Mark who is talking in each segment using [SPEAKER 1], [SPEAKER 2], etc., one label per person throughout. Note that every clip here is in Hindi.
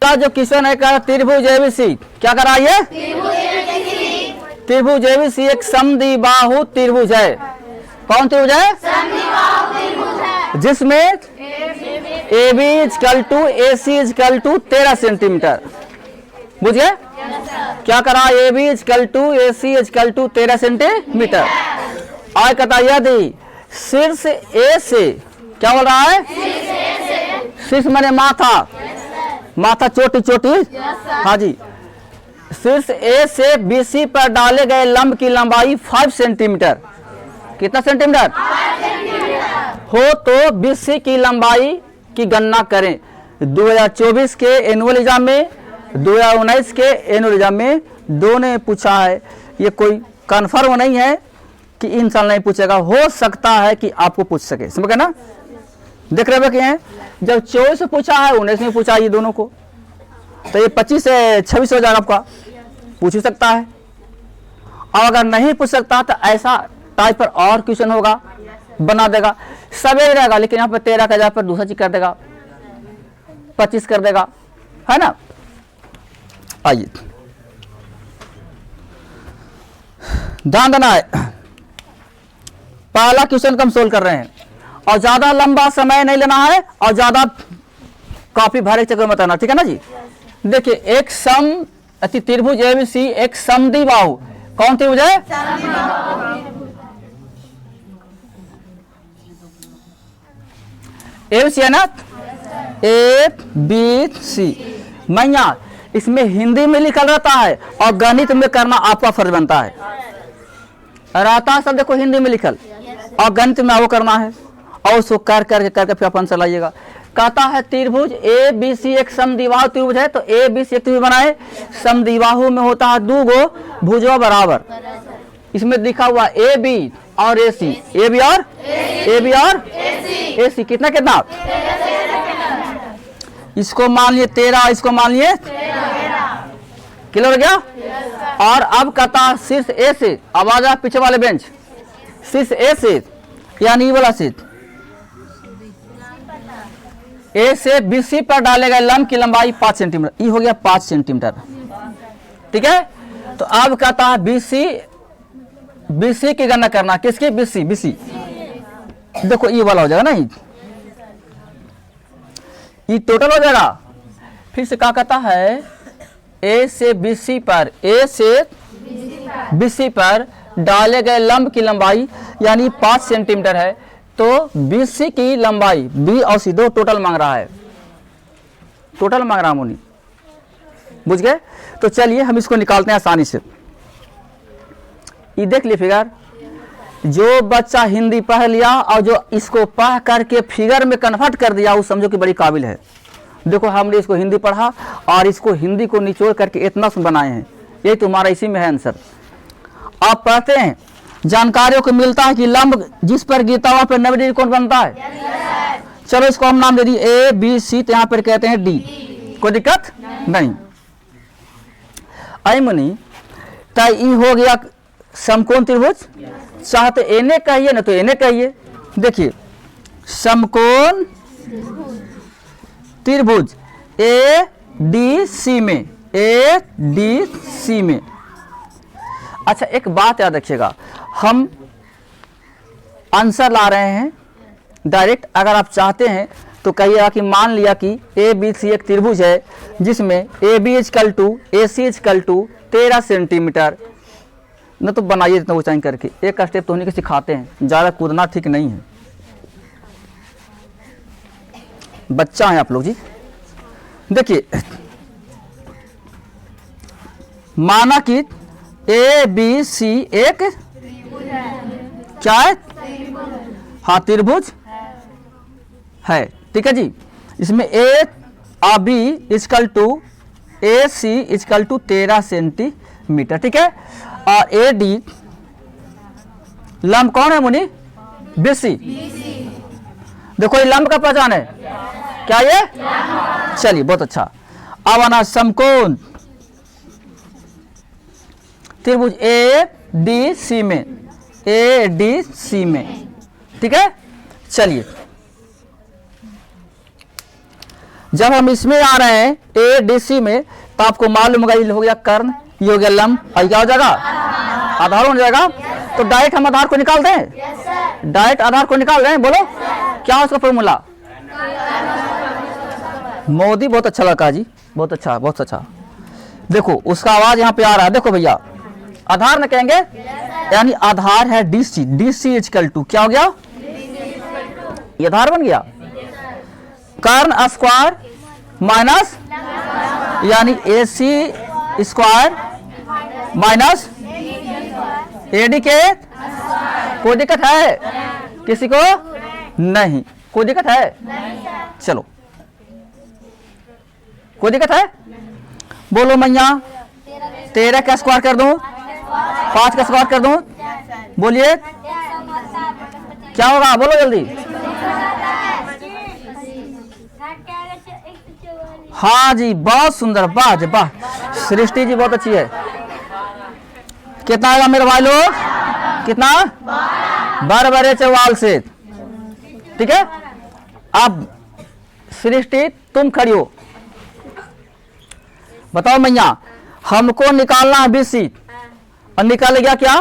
[SPEAKER 1] आपका जो क्वेश्चन है क्या, त्रिभुज एबीसी क्या कराइए, त्रिभुज एबीसी एक समद्विबाहु त्रिभुज है। कौन त्रिभुज है, जिसमें AB equal to AC equal to 13 centimetre. बुझे क्या करा, AB equal to AC equal to 13 centimetre. और कहता यदि शीर्ष A से, क्या बोल रहा है, शीर्ष माने माथा, माथा चोटी चोटी, हाँ जी, शीर्ष A से BC पर डाले गए लंब की लंबाई 5 सेंटीमीटर, कितना सेंटीमीटर हो तो BC की लंबाई की गणना करें। 2024 के एनुअल एग्जाम में, 2019 के एनुअल एग्जाम में दोनों ने पूछा है। ये कोई कन्फर्म नहीं है कि इन साल नहीं पूछेगा, हो सकता है कि आपको पूछ सके, समझ गए ना। देख रहे हैं जब 24 से पूछा है, 19 में पूछा ये दोनों को, तो ये 25 से 26 हो जाएगा, आपका पूछ ही सकता है। और अगर नहीं पूछ सकता तो ऐसा टाइप पर और क्वेश्चन होगा, बना देगा, सब एक रहेगा, लेकिन यहाँ पर 13 का जगह पर दूसरा चीज कर देगा, 25 कर देगा, है ना। आइए ध्यान देना है, पहला क्वेश्चन हम सोल्व कर रहे हैं और ज्यादा लंबा समय नहीं लेना है और ज्यादा कॉपी भरे चक्कर मत आना, ठीक है ना जी। देखिए एक त्रिभुज एबीसी एक समद्विबाहु, कौन त्रिभुज है, एबीसी है ना, ABC। मैया इसमें हिंदी में लिखा रहता है और गणित में करना आपका फर्ज बनता है। रहता है सब देखो हिंदी में लिखल और गणित में वो करना है और उसको कर करके फिर अपन चलाइएगा। कहता है त्रिभुज ABC एक समद्विबाहु त्रिभुज है, तो ABC एक त्रिभुज बनाए, समद्विबाहु में होता है दो गो भुजवा बराबर। इसमें लिखा हुआ AB और AC, AB और AC कितना कितना, इसको मान लिए 13, इसको मान लिए क्लियर हो गया। और अब कहता शीर्ष A से, अब आ जा पीछे वाले बेंच, शीर्ष A से यानी ये वाला शीर्ष A से BC पर डाले गए लंब की लंबाई 5 सेंटीमीटर, ये हो गया 5 सेंटीमीटर, ठीक है। तो अब कहता है BC की गणना करना, किसकी, BC देखो ये वाला हो जाएगा ना, ये टोटल हो जाएगा। फिर से क्या कहता है, A से BC पर डाले गए लंब की लंबाई यानी 5 सेंटीमीटर है, तो BC की लंबाई B और C दो टोटल मांग रहा है, टोटल मांग रहा मुनि, बुझ गए। तो चलिए हम इसको निकालते हैं आसानी से। ये देख लिए फिगर, जो बच्चा हिंदी पढ़ लिया और जो इसको पढ़ करके फिगर में कन्वर्ट कर दिया, वो समझो कि बड़ी काबिल है। देखो हमने इसको हिंदी पढ़ा और इसको हिंदी को निचोड़ करके इतना बनाए हैं, ये तुम्हारा इसी में है आंसर। आप पढ़ते हैं, जानकारियों को मिलता है कि लंब जिस पर गिरता हुआ पर 90 डिग्री कोण बनता है। चलो इसको हम नाम दे दिए ABC, तो यहाँ पर कहते हैं D, कोई दिक्कत नहीं। आई मुनि तो ये हो गया समकोण त्रिभुज, चाहते एने कहिए ना तो एने कहिए। देखिए समकोण त्रिभुज ADC में, अच्छा एक बात याद रखिएगा, हम आंसर ला रहे हैं डायरेक्ट। अगर आप चाहते हैं तो कहिएगा कि मान लिया कि ABC एक त्रिभुज है जिसमें AB equal to AC equal to 13 centimetre, न तो बनाइए इतना ऊंचाई करके, एक स्टेप तो उन्हीं के सिखाते हैं, ज़्यादा कूदना ठीक नहीं है, बच्चा है आप लोग जी। देखिए माना कि ABC एक क्या है, हाँ त्रिभुज है, ठीक है जी। इसमें A और B equal to AC equal to 13 centimetre, ठीक है। और AD लंब कौन है मुनि, BC। देखो ये लंब का पहचान है क्या, ये चलिए बहुत अच्छा। अब आना समकोण त्रिभुज ADC में, ठीक है। चलिए जब हम इसमें आ रहे हैं ए डी सी में तो आपको मालूम होगा ये हो गया कर्ण, ये हो गया लंब, और क्या हो जाएगा आधार हो जाएगा। तो डायरेक्ट हम आधार को निकाल दें, डायरेक्ट आधार को निकाल दें। बोलो क्या उसका फॉर्मूला? मोदी बहुत अच्छा लगा जी, बहुत अच्छा बहुत अच्छा। देखो उसका आवाज यहाँ पे आ रहा है, देखो भैया आधार न कहेंगे, यानी आधार है डीसी, डीसी इक्वल टू क्या हो गया? ये आधार बन गया। कर्ण स्क्वायर माइनस यानी ए सी स्क्वायर माइनस एडी के। कोई दिक्कत है किसी को? नहीं। कोई दिक्कत है? चलो कोई दिक्कत है? बोलो मैया 13 का स्क्वायर कर दूं, 5 का स्क्वायर कर दूं, बोलिए क्या होगा? बोलो जल्दी। हाँ जी बहुत सुंदर, वाह जी वाह, सृष्टि जी बहुत अच्छी है। कितना आएगा मेरे भाई लोग? कितना? 12 से। ठीक है, अब सृष्टि तुम खड़ी हो, बताओ मैया हमको निकालना है बीसी, और निकाल गया क्या?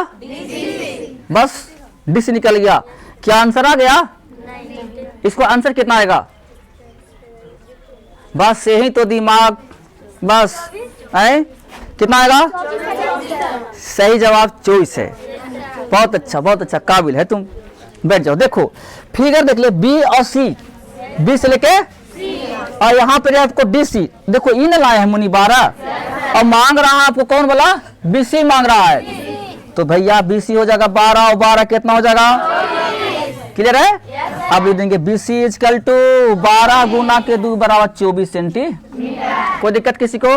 [SPEAKER 1] बस डीसी निकल गया। क्या आंसर आ गया? इसको आंसर कितना आएगा? बस यही तो दिमाग, बस है कितना आएगा? सही जवाब 24 है। बहुत अच्छा काबिल है तुम। बैठ जाओ। देखो फिगर देख ले, बी और सी, बी से लेके और यहाँ पे आपको डीसी, देखो ई न लाए हैं मुनि 12, और मांग रहा है आपको कौन बोला? बीसी मांग रहा है। तो भैया बीसी हो जाएगा 12 और 12 कितना हो जाएगा? क्लियर है? अब देंगे बीसी इक्वल टू 12 गुना के 2 बराबर 24 सेंटीमीटर। कोई दिक्कत किसी को?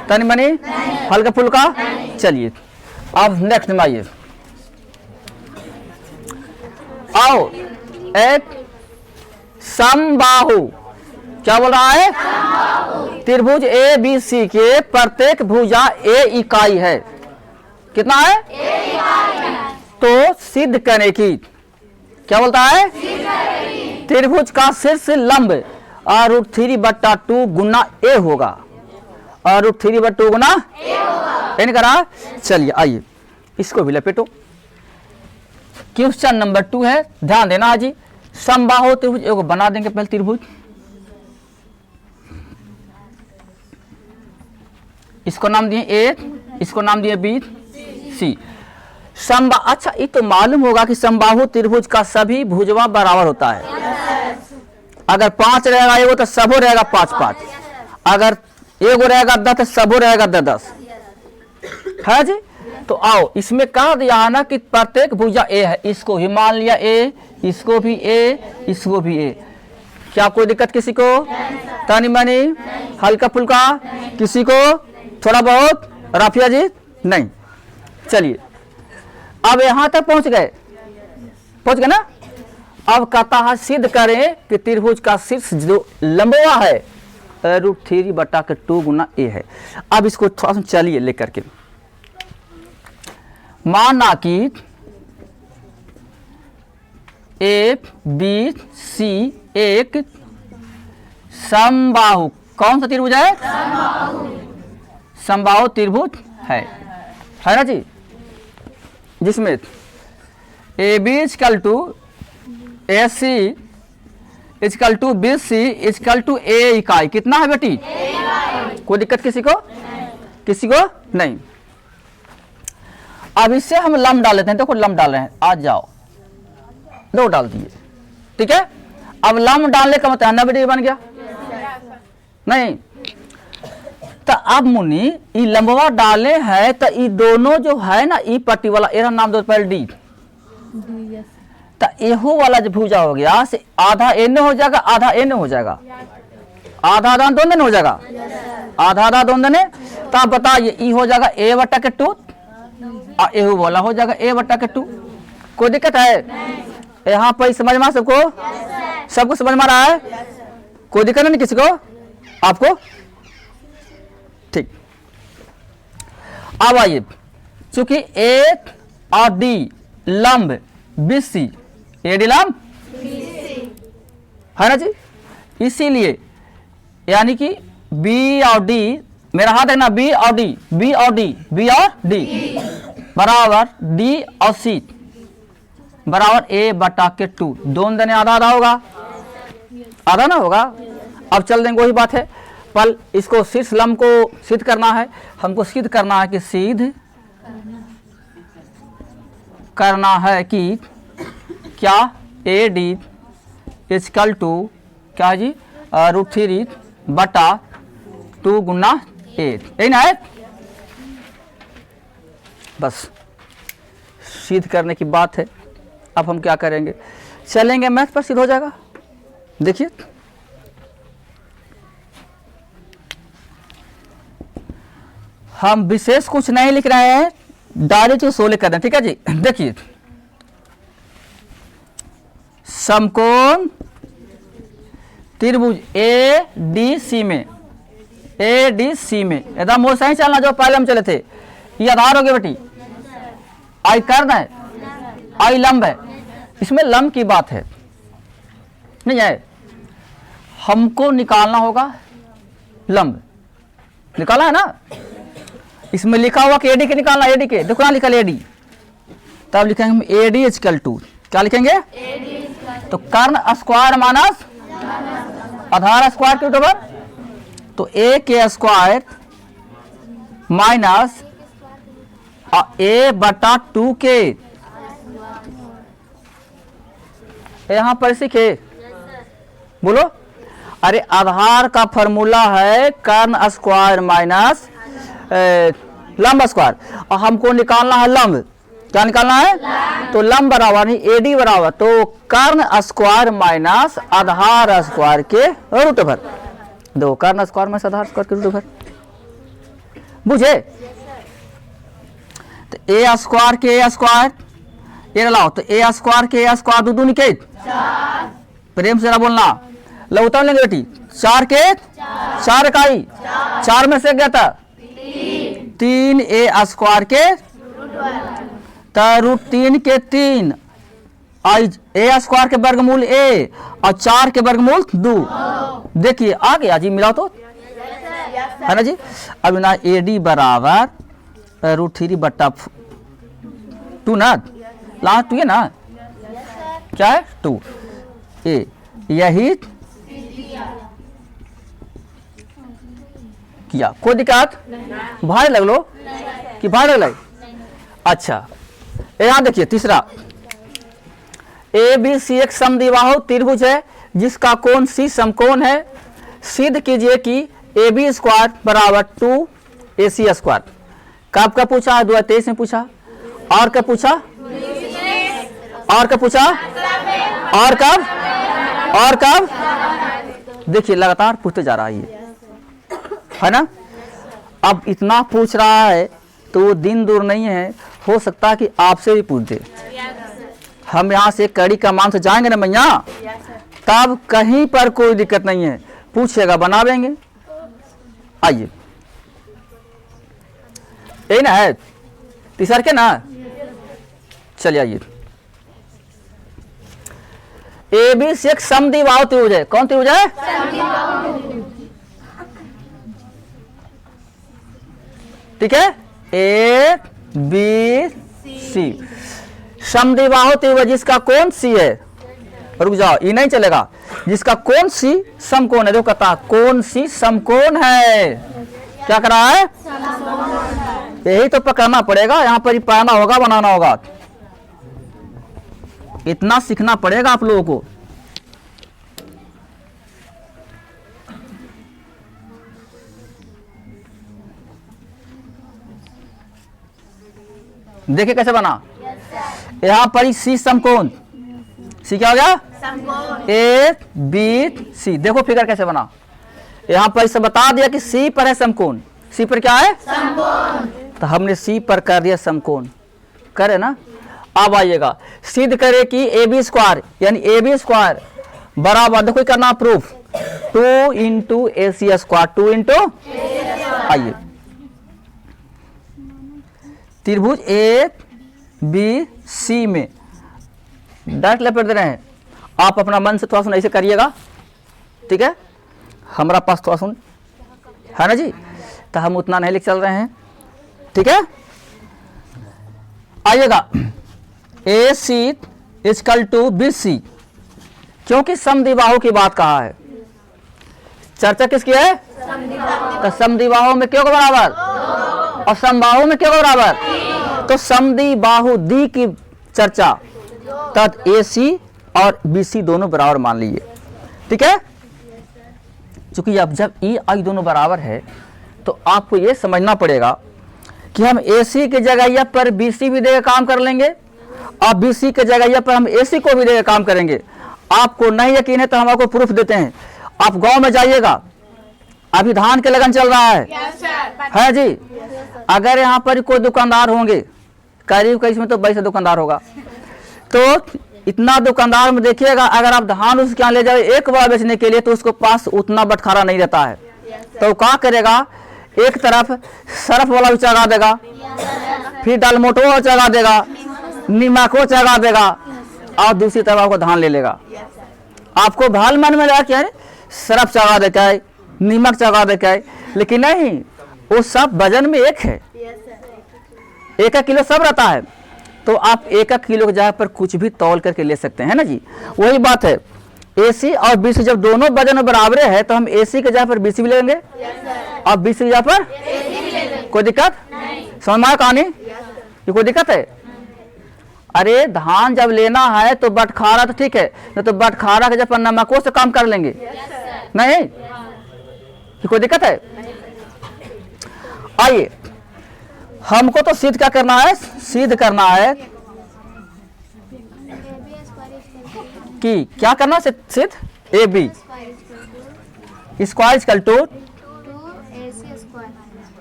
[SPEAKER 1] तनी मनी हल्का फुल्का। चलिए अब नेक्स्ट में आइए, आओ एक समबाहु, क्या बोल रहा है? त्रिभुज ए बी सी के प्रत्येक भुजा ए इकाई है। कितना है? तो सिद्ध करने की, क्या बोलता है? त्रिभुज का शीर्ष लंब √3/2 गुना ए होगा, √3/2 गुना ए करा। चलिए आइए इसको भी लपेटो। क्वेश्चन नंबर 2 है, ध्यान देना जी। समबाहु त्रिभुज एगो बना देंगे पहले त्रिभुज, इसको नाम दिए ए, इसको नाम दिए बी सी। अच्छा ये तो मालूम होगा कि समबाहु त्रिभुज का सभी भुजवा बराबर होता है। अगर 5 रहेगा एगो तो सबो रहेगा 5-5, अगर एगो रहेगा 10 तो सबो रहेगा 10 है जी। तो आओ इसमें कहा दिया है ना कि प्रत्येक भुजा ए है, इसको ही मान लिया ए, इसको भी ए, इसको भी ए। क्या कोई दिक्कत किसी को? तानी मानी हल्का फुल्का किसी को? थोड़ा बहुत राफिया जी? नहीं। चलिए अब यहां तक पहुंच गए ना। अब कहता है सिद्ध करें कि त्रिभुज का शीर्ष जो लंबवा है √3/2 गुना ए है। अब इसको थोड़ा सा चलिए लेकर के, माना कि ए बी सी एक समबाहु, कौन सा त्रिभुज है? समबाहु त्रिभुज है ना जी, जिसमें A B equal to A C equal to B C equal to A इकाई। कितना है बेटी? कोई दिक्कत किसी को? किसी को नहीं। अब इससे हम लंब डाल लेते हैं। देखो लंब डाल रहे हैं, आज जाओ दो डाल दिए, ठीक है। अब लंब डालने का मतलब 90 डिग्री बन गया नहीं। तो अब मुनि ये लंबवा डाले है, तो ये दोनों जो है ना ई पट्टी वाला, एरा नाम दो पहले डी, तो एहो वाला जो भुजा हो गया से आधा एन हो जाएगा, आधा एन हो जाएगा, आधा आधा दोनों हो जाएगा, आधा आधा दोनों। तो आप बताइए ई हो जाएगा a/2 और एहो वाला हो जाएगा a/2। कोई दिक्कत है यहाँ पर? समझ में सबको? सबको समझ में आ रहा है? कोई दिक्कत नहीं किसी को? आपको ठीक। अब आइए, चूंकि ए और डी लंब बीसी, एडी लंब है ना जी, इसीलिए यानी कि बी और डी, मेरा हाथ है ना, बी और डी, बी और डी, बी और डी बराबर डी और सी बराबर ए बटा के 2, दोनों देने आधा आधा होगा, आधा ना होगा। अब चल देंगे, वही बात है, पल इसको शीर्ष लंब को सिद्ध करना है, हमको सिद्ध करना है कि सिद्ध करना है कि क्या ए डी इजकल टू क्या है जी √3 बटा 2 गुना 8, यही ना है। बस सिद्ध करने की बात है। अब हम क्या करेंगे, चलेंगे मैथ पर, सिद्ध हो जाएगा। देखिए हम विशेष कुछ नहीं लिख रहे हैं, डायरेक्ट सोल्व कर रहे हैं, ठीक है जी। देखिए समकोण त्रिभुज ए डी सी में, ए डी सी में एकदम वो सही चलना जो पहले हम चले थे। ये आधार हो गया बेटी, आई कर्ण है, आई लंब है, इसमें लंब की बात है नहीं है। हमको निकालना होगा लंब, निकाला है ना, इसमें लिखा हुआ कि एडी के निकालना, एडी के देखो ना लिखा एडी, तब लिखेंगे हम एडी इजकल टू क्या लिखेंगे, तो कर्ण स्क्वायर माइनस आधार स्क्वायर के बराबर, तो ए के स्क्वायर माइनस ए बटा 2 के, यहां पर सीखे बोलो। अरे आधार का फॉर्मूला है कर्ण स्क्वायर माइनस लंब स्क्वायर, और हमको निकालना है लंब, क्या निकालना है, तो लंब बराबर नहीं एडी बराबर, तो कर्ण स्क्वायर माइनस आधार स्क्वायर के रूट भर, दो कर्ण स्क्वायर माइनस आधार स्क्वायर के रूट भर, बुझे। तो ए स्क्वायर के ए स्क्वायर ये लाओ, तो ए स्क्वायर के ए स्क्वायर दो निके, प्रेम से बोलना, लौटा लेंगे बेटी, 4 के 4 इकाई, 4 में से गया था 3 ए स्क्वायर के √3 के 3 आई ए स्क्वायर के वर्गमूल ए और 4 के वर्गमूल 2। देखिए आ गया जी, मिलाओ तो है ना जी। अब ना ए डी बराबर √3 बटा 2 ना, लास्ट 2 है ना, क्या है 2 ए, यही किया, कोई दिक्कत भाई लग लो कि भाई लग। अच्छा यहाँ देखिए तीसरा, ए बी सी एक समद्विबाहु त्रिभुज है जिसका कोण सी समकोण है, सिद्ध कीजिए कि ए बी स्क्वायर बराबर 2 ए सी स्क्वायर। कब का पूछा है, 2023 में पूछा, और कब पूछा, और कब पूछा, और कब, और कब, देखिए लगातार पूछते जा रहा है ये, है ना। अब इतना पूछ रहा है तो वो दिन दूर नहीं है, हो सकता है कि आपसे भी पूछ दे। हम यहाँ से कड़ी कमान से जाएंगे ना मैया, तब कहीं पर कोई दिक्कत नहीं है, पूछेगा बना देंगे। आइए यही ना है तीसर के ना, चलिए आइए। ए बी सी एक समद्विबाहु त्रिभुज है, कौन त्रिभुज है, ठीक है, ए बी सी समद्विबाहु त्रिभुज जिसका कोण सी है, रुक जाओ ये नहीं चलेगा, जिसका कोण सी समकोण है, जो कहता कोण सी समकोण है, क्या कर रहा है, यही तो पकड़ना पड़ेगा, यहाँ पर ही पढ़ना होगा, बनाना होगा, इतना सीखना पड़ेगा आप लोगों को। देखिए कैसे बना, यहाँ पर सी समकोण, सी क्या हो गया, ए बी सी, देखो फिगर कैसे बना, यहाँ पर इसे बता दिया कि सी पर है समकोण, सी पर क्या है समकोण, तो हमने सी पर कर दिया समकोण, करे ना। अब आइएगा सिद्ध करे कि ए बी स्क्वायर यानी ए बी स्क्वायर बराबर, देखो करना proof, 2 into A C square, 2 into, आइए त्रिभुज ए बी सी में डायरेक्ट लपेट दे रहे हैं, आप अपना मन से थोड़ा सा ऐसे करिएगा, ठीक है। हमारा पास थोड़ा सुन है ना जी, तो हम उतना नहीं लिख चल रहे हैं, ठीक है। आइएगा ए सी इजकल टू बी सी, क्योंकि समद्विबाहु की बात कहा है, चर्चा किसकी है, तो समद्विबाहु में क्यों को बराबर और समबाहु में क्यों को बराबर, तो समद्विबाहु दी की चर्चा, तद ए सी और बी सी दोनों बराबर मान लीजिए, ठीक है। चूंकि अब जब ई आई दोनों बराबर है तो आपको ये समझना पड़ेगा कि हम ए सी की जगह पर बी सी भी देकर काम कर लेंगे और बी सी की जगह पर हम ए सी को भी देकर काम करेंगे। आपको नहीं यकीन है तो हम आपको प्रूफ देते हैं। आप गांव में जाइएगा, अभी धान के लगन चल रहा है जी। अगर यहाँ पर कोई दुकानदार होंगे, करीब करीब में तो 22 दुकानदार होगा, तो इतना दुकानदार में देखिएगा, अगर आप धान उसके यहाँ ले जाए एक बार बेचने के लिए तो उसको पास उतना बटखारा नहीं रहता है, तो क्या करेगा, एक तरफ सरफ वाला भी चढ़ा देगा, फिर डालमोटो चढ़ा देगा, नीमको चढ़ा देगा, और दूसरी तरफ आपको धान ले लेगा। आपको भाल मन में लगा क्या है, सरफ चढ़ा देता है, नीमक चढ़ा देता है, लेकिन नहीं, वो सब वजन में एक है, 1 किलो सब रहता है। तो आप 1 किलो की जगह पर कुछ भी तौल करके ले सकते हैं ना जी। वही बात है, एसी और बीसी जब दोनों वजन में बराबर है तो हम एसी की जगह पर बीसी भी लेंगे और बीसी की जगह पर कोई दिक्कत समझ में आया कहानी, ये कोई दिक्कत है। अरे धान जब लेना है तो बटखारा तो ठीक है, नहीं तो बटखारा के जब पर नमकों से काम कर लेंगे, नहीं ये कोई दिक्कत है। आइए हमको तो सिद्ध क्या करना है, सिद्ध करना है कि क्या करना है, सिद्ध A B square equal to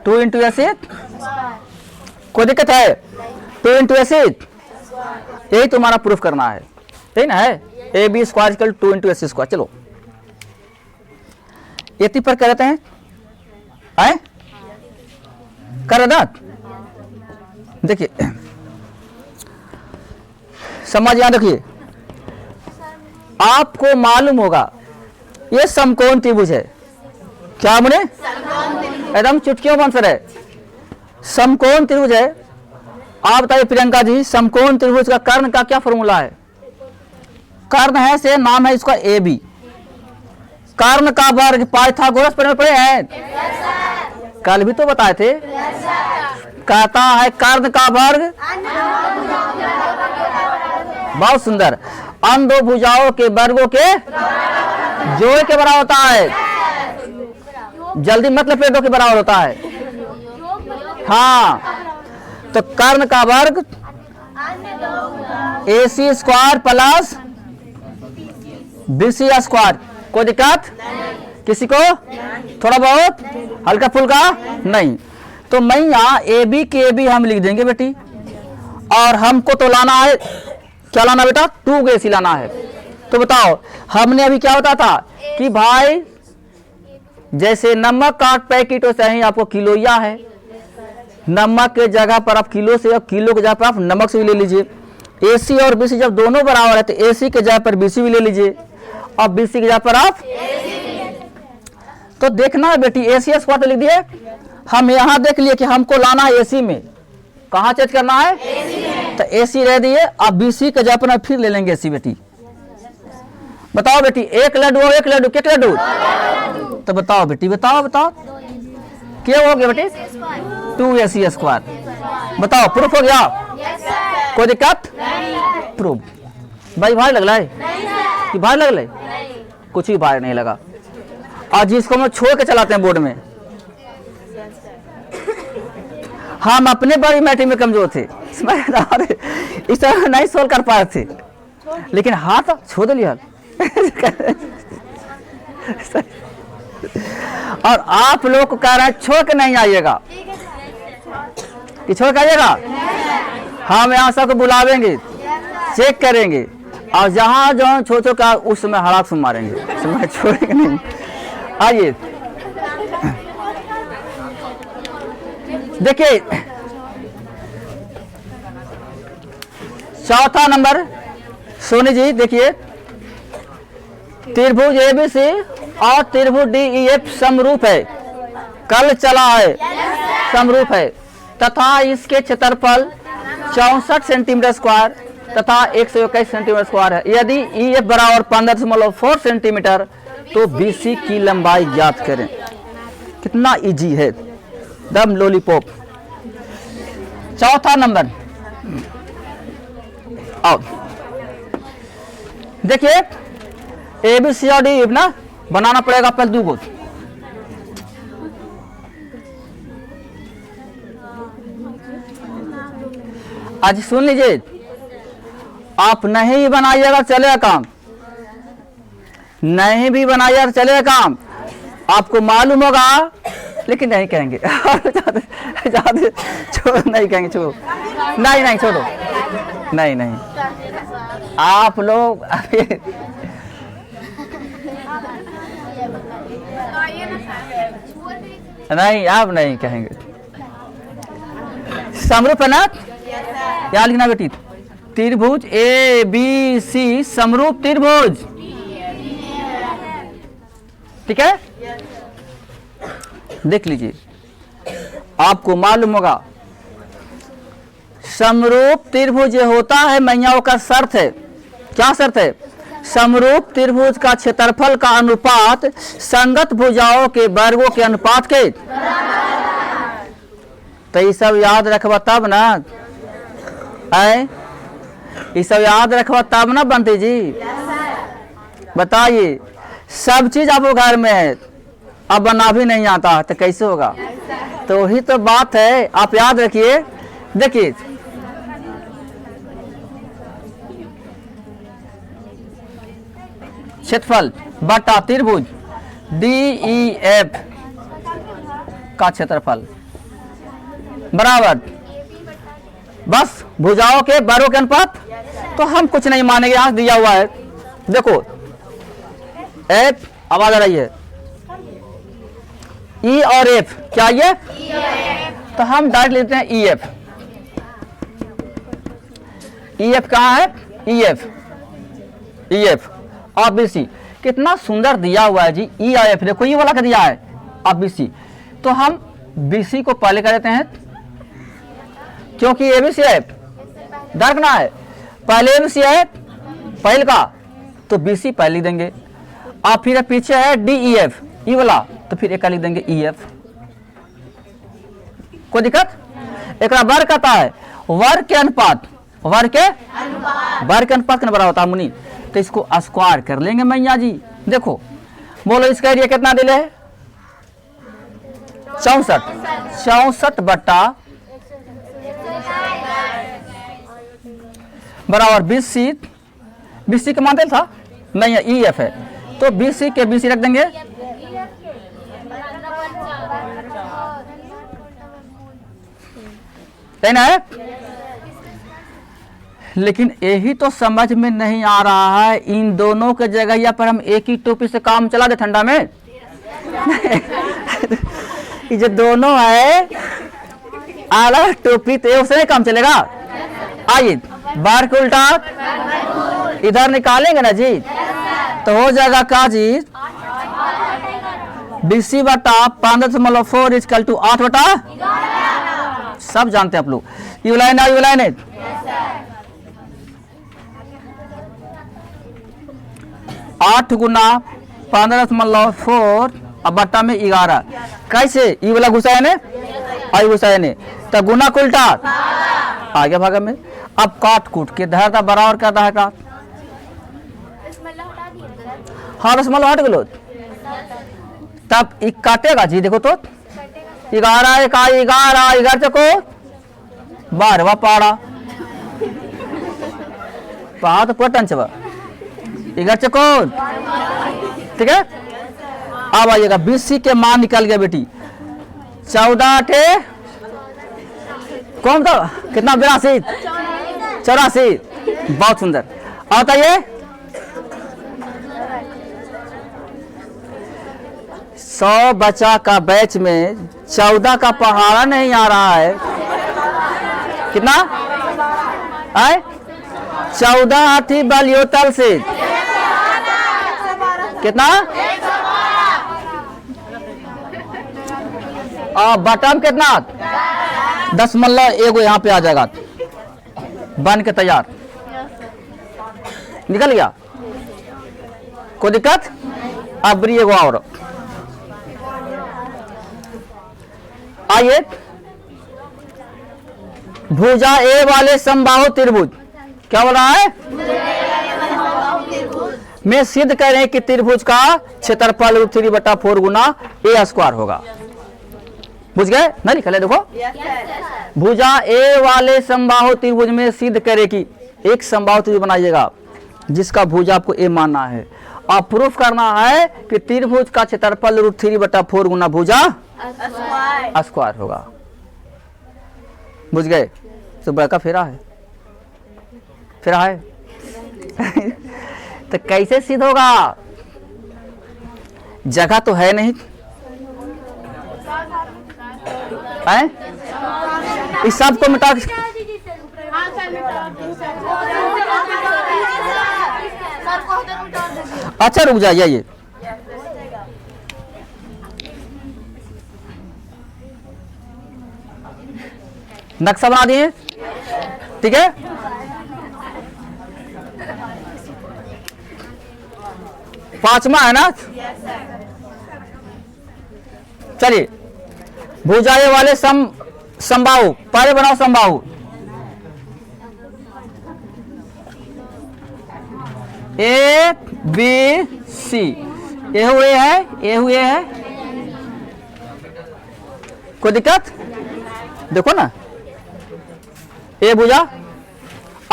[SPEAKER 1] 2 into A C, कोई दिक्कत है, 2 इंटू ए सी, यही तुम्हारा प्रूफ करना है, यही ना है, A B square equal 2 into A C square. चलो ये पर कर देते हैं, आए कर देना। देखिए समझ याद रखिए, आपको मालूम होगा ये समकोण त्रिभुज है, क्या मुने एकदम चुटकियों में आंसर है, समकोण त्रिभुज है। आप बताइए प्रियंका जी, समकोण त्रिभुज का कर्ण का क्या फॉर्मूला है, कर्ण है से नाम है इसका ए बी, कर्ण का वर्ग पाइथागोरस पर पढ़े हैं, कल भी तो बताए थे, कहता है कर्ण का वर्ग, बहुत सुंदर, अन दो भुजाओं के वर्गों के जोड़ के बराबर होता है, जल्दी मतलब पेड़ों के बराबर होता है, हाँ। तो कर्ण का वर्ग A C square plus B C square, कोई दिक्कत किसी को, थोड़ा बहुत हल्का फुल्का नहीं। तो मैं यहाँ ए बी के ए बी हम लिख देंगे बेटी, और हमको तो लाना है, क्या लाना बेटा, 2 के सी लाना है। तो बताओ हमने अभी क्या बताया था कि भाई जैसे नमक का पैकेट वैसे ही आपको किलोया है, नमक के जगह पर आप किलो से, किलो के जगह पर आप नमक से भी ले लीजिए। एसी और बीसी जब दोनों बराबर है तो एसी के जगह पर बीसी भी ले लीजिए और बीसी की जगह पर आप, तो देखना है बेटी एसी स्क्वायर तो लिख दिए, हम यहाँ देख लिए कि हमको लाना है एसी में, कहाँ चेंज करना है, तो एसी रह दिए, अब बीसी के जगह पर फिर ले लेंगे एसी। बेटी बताओ बेटी, एक लड्डू और एक लड्डू कितने लड्डू, तो बताओ बेटी, बताओ बताओ क्या हो गया बेटी, 2 AC स्क्वायर। बताओ प्रूफ हो गया, कोई दिक्कत, प्रूफ। भाई भाई लग रहा है कि भाई लग रहा है, कुछ भी भाई नहीं लगा। और जिसको हम छोड़ के चलाते हैं बोर्ड में, हम अपने बड़ी मैट्रिक में कमजोर थे, इस तरह नहीं सोल्व कर पाए थे, लेकिन हाथ छोड़ लिया। और आप लोग को कह रहे हैं छोड़ के नहीं आइएगा, कि छोड़ के आइएगा, हम यहाँ सबको बुलावेंगे, चेक करेंगे, और जहाँ जहाँ छोड़ का उस समय हड़ाक सुन मारेंगे, समय छोड़ेंगे नहीं। आइए देखिए चौथा नंबर, सोनी जी देखिए, त्रिभुज एबीसी और त्रिभुज DEF समरूप है, कल चला है, समरूप है तथा इसके क्षेत्रफल 64 सेंटीमीटर स्क्वायर तथा 121 सेंटीमीटर स्क्वायर है। यदि EF बराबर 15.4 सेंटीमीटर तो BC की लंबाई ज्ञात करें। कितना इजी है, दम लॉलीपॉप। चौथा नंबर आओ देखिए, ABC और DEF ना बनाना पड़ेगा पहले दो गो। आज सुन लीजिए, आप नहीं बनाइएगा चलेगा काम, नहीं भी बनाइएगा चलेगा काम। आपको मालूम होगा लेकिन नहीं कहेंगे ज्यादा छोड़ो, नहीं कहेंगे, छोड़ो, नहीं छोड़ो, नहीं आप लोग नहीं, आप नहीं कहेंगे। समरूप है ना, क्या लिखना बेटी, त्रिभुज ABC समरूप त्रिभुज, ठीक है। देख लीजिए, आपको मालूम होगा समरूप त्रिभुज होता है मैयाओं का शर्त है। क्या शर्त है? समरूप त्रिभुज का क्षेत्रफल का अनुपात संगत भुजाओं के वर्गों के अनुपात के। तो ये सब याद रखबा तब ना, ये सब याद रखबा तब ना बनती जी। बताइए, सब चीज आपको घर में है, अब बना भी नहीं आता तो कैसे होगा? तो वही तो बात है, आप याद रखिए। देखिए, क्षेत्रफल बटा त्रिभुज DEF का क्षेत्रफल बराबर बस भुजाओं के वर्गों के अनुपात। तो हम कुछ नहीं मानेंगे, यहां दिया हुआ है, देखो F आवाज आ रही है, E और F, क्या ये? तो हम डायरेक्ट लेते हैं EF। EF कहाँ है? EF और BC। कितना सुंदर दिया हुआ है जी, E और F। देखो ये वाला का दिया है और BC, तो हम BC को पहले कर देते हैं क्योंकि ABC है, दरकना है, पहले ABC है पहले का, तो BC पहले देंगे। और फिर पीछे है DEF ई वाला, तो फिर एक लिख देंगे EF। कोई दिक्कत? एक वर्ग कहता है, वर्ग के अनुपात, वर्ग के अनुपात के बराबर होता है मुनि। तो इसको स्क्वायर कर लेंगे मैया जी। देखो बोलो, इसका एरिया कितना दिले है? 64 बट्टा बराबर BC का मान था नहीं, EF है, तो BC के BC रख देंगे। है, लेकिन यही तो समझ में नहीं आ रहा है, इन दोनों के जगह या पर हम एक ही टोपी से काम चला दे ठंडा में ये जो दोनों है अलग टोपी, तो उससे नहीं काम चलेगा। आइए बार के उल्टा इधर निकालेंगे ना जी, तो हो जाएगा का जी, BC बटा 15.4 इक्वल टू 8 बटा, सब जानते हैं आप लोग। ये लाइन है, ये लाइन है, 8 गुना 15.4 अब बट्टा में 11। कैसे? ये वाला घुसाया ने और घुसाया ने, तो गुना को उल्टा आगे भागा में। अब काट कूट के धरता बराबर करता है का, हाँ रसमला हट गलो, तब एक काटेगा जी। देखो तो 11 का 11 चको 12वां पाड़ा पहा तो पटन चबा 11 चको, ठीक है। अब आइएगा BC के मान निकल गया बेटी, 14 टे कौन था कितना, 84। बहुत सुंदर। आता ये 100 बच्चा का बैच में 14 का पहाड़ा नहीं आ रहा है, कितना है? 14 हाथी बलियोतल से कितना और बटन कितना 10 मतलब एगो यहाँ पे आ जाएगा बन के तैयार। निकल गया, कोई दिक्कत? अब एगो और आइए, भुजा ए वाले समबाहु त्रिभुज, क्या बोल रहा है? में सिद्ध करें कि त्रिभुज का क्षेत्रफल √3/4 गुना ए स्क्वायर होगा। बुझ गए? नहीं लिखा है देखो। भुजा ए वाले समबाहु त्रिभुज में सिद्ध करें कि एक समबाहु त्रिभुज बनाइएगा जिसका भुजा आपको ए मानना है और प्रूफ करना है कि त्रिभुज का क्षेत्रफल √3/4 गुना भुजा स्क्वायर होगा। बुझ गए? तो बड़का फेरा है, फेरा है। तो कैसे सिद्ध होगा? जगह तो है नहीं, है? इस सब को मिटा, अच्छा रुक जाइए, नक्शा बना दिए, ठीक है? पांचवा है ना? चलिए, भुजाए वाले समबाहु, पहले बनाओ समबाहु। ए बी सी, ए हुए है, ए हुए है, कोई दिक्कत? देखो ना, ए भुजा।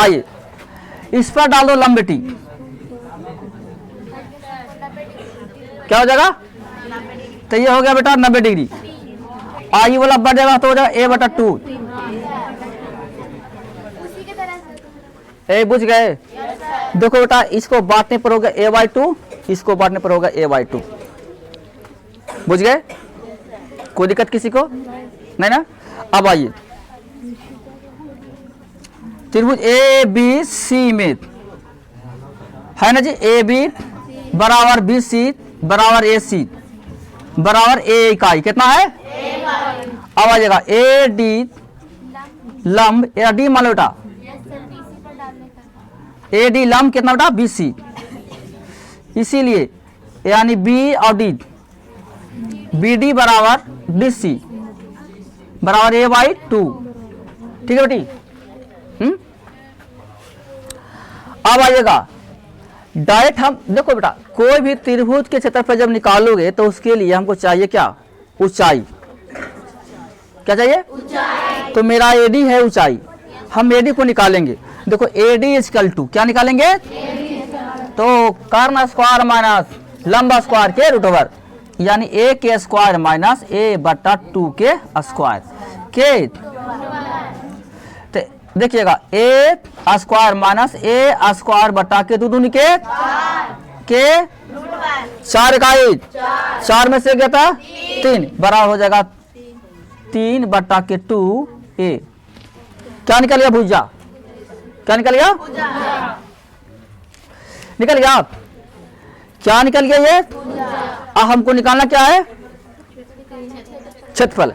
[SPEAKER 1] आइए इस पर डाल दो लंबटी, क्या हो जाएगा? तो ये हो गया बेटा 90 डिग्री। आई वाला बढ़ जाएगा तो हो जाएगा a/2। ए बुझ गए? देखो बेटा, इसको बांटने पर होगा a/2, इसको बांटने पर होगा a/2। बुझ गए? कोई दिक्कत किसी को नहीं ना? अब आइए, त्रिभुज ए बी सी में है ना जी, ए बी बराबर बी सी बराबर ए सी बराबर ए इकाई, कितना है? अब आ जाएगा ए डी लंब, ए डी मान लो बेटा, ए डी लंब कितना बेटा? B C. इसीलिए यानी बी और डी, बी डी बराबर डी सी बराबर a/2, ठीक है बेटी? अब आइएगा डायरेक्ट हम देखो बेटा, कोई भी त्रिभुज के क्षेत्रफल जब निकालोगे तो उसके लिए हमको चाहिए क्या? ऊंचाई। क्या चाहिए? ऊंचाई। तो मेरा एडी है ऊंचाई, हम एडी को निकालेंगे। देखो एडी इक्वल टू क्या निकालेंगे? तो कर्ण स्क्वायर माइनस लंब स्क्वायर के रूट ओवर, यानी ए के स्क्वायर माइनस a/2 के स्क्वायर के। देखिएगा ए स्क्वायर माइनस ए स्क्वायर बटा के दूनी के 4 इकाई, 4 में से गया था 3 बराबर हो जाएगा 3/2a। क्या निकल गया? भुजा। क्या निकल गया? निकल गया? क्या निकल गया ये? अब हमको निकालना क्या है? क्षेत्रफल।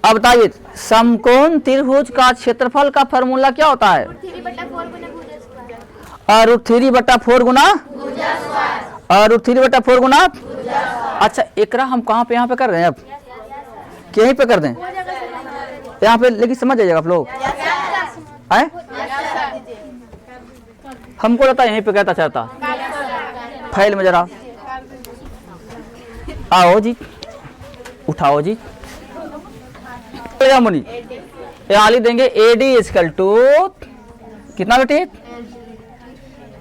[SPEAKER 1] अब बताइए, समकोण त्रिभुज का क्षेत्रफल का फॉर्मूला क्या होता है? √3/4 गुना √3/4 गुना। अच्छा, एकरा हम कहाँ पे यहाँ पे कर रहे हैं? अब यहीं पे कर दें यहाँ पे, लेकिन समझ जाइएगा आप लोग। आए हमको लगता है यहीं पे कहता चाहता फाइल में जरा आओ जी, उठाओ जी मुनि, आली देंगे AD इक्वल टू कितना बेटी?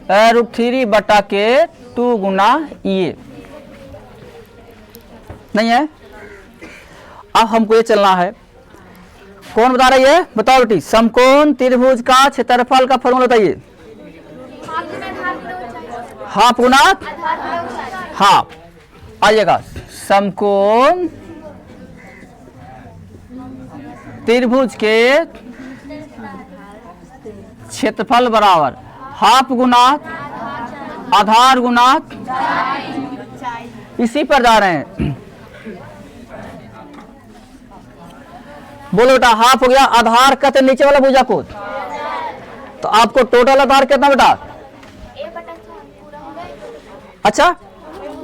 [SPEAKER 1] √3/2 गुना ये, नहीं है? अब हमको ये चलना है, कौन बता रही है? बताओ बेटी, समकोण त्रिभुज का क्षेत्रफल का फॉर्मूला बताइए। हाफ गुना हाफ। आइएगा, समकोण त्रिभुज के क्षेत्रफल बराबर हाफ गुना आधार गुना, इसी पर जा रहे हैं। बोलो बेटा, हाफ हो गया। आधार कहते नीचे वाला भुजा को, तो आपको टोटल आधार कितना बेटा? अच्छा,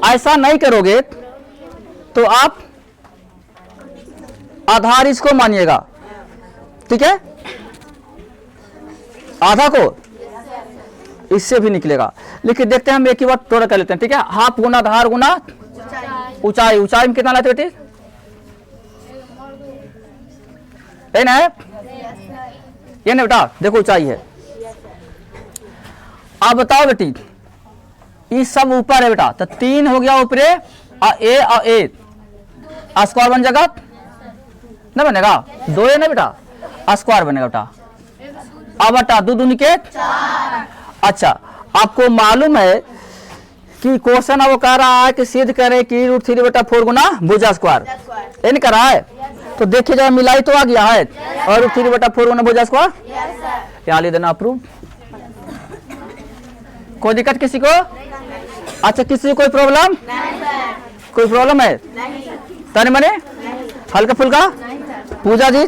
[SPEAKER 1] ऐसा नहीं करोगे तो आप आधार इसको मानिएगा, ठीक है, आधा को इससे भी निकलेगा। लेकिन देखते हैं हम एक ही बार टोटल कर लेते हैं, ठीक है। हाफ गुना आधार गुना ऊंचाई, ऊंचाई में कितना लाते बेटी? ये ना, ये ना बेटा, देखो ऊंचाई है। अब बताओ बेटी, ये सब ऊपर है बेटा, तो 3 हो गया ऊपरे, और ए स्क्वायर बन जाएगा ना, बनेगा 2 है ना बेटा, स्क्वायर बनेगा बेटा। अब बेटा 2 दूनी के 4। अच्छा, आपको मालूम है कि क्वेश्चन वो कह रहा है कि सिद्ध करें कि √3 बेटा 4 गुना भुजा स्क्वायर, ये नहीं कर रहा है? तो देखिए जरा मिलाई तो आ गया है, और √3 बेटा 4 गुना भुजा स्क्वायर, यहाँ ले देना अप्रूव। कोई दिक्कत किसी को? अच्छा, किसी को कोई प्रॉब्लम? कोई प्रॉब्लम है? तने मने हल्का फुल्का? पूजा जी